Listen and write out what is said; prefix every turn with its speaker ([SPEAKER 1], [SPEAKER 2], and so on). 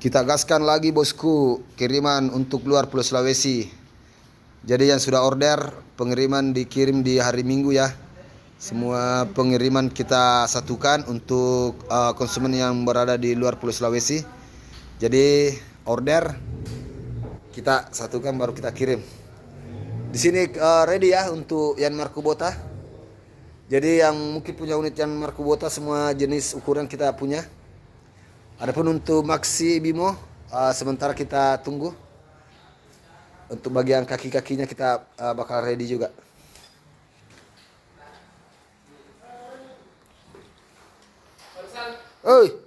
[SPEAKER 1] Kita gaskan lagi bosku, kiriman untuk luar Pulau Sulawesi. Jadi yang sudah order, pengiriman dikirim di hari Minggu ya. Semua pengiriman kita satukan untuk konsumen yang berada di luar Pulau Sulawesi. Jadi order kita satukan baru kita kirim. Di sini ready ya untuk Yan Markobota. Jadi yang mungkin punya unit Yan Markobota semua jenis ukuran kita punya. Adapun untuk Maxi Bimo sementara kita tunggu. Untuk bagian kaki-kakinya kita bakal ready juga. Oi.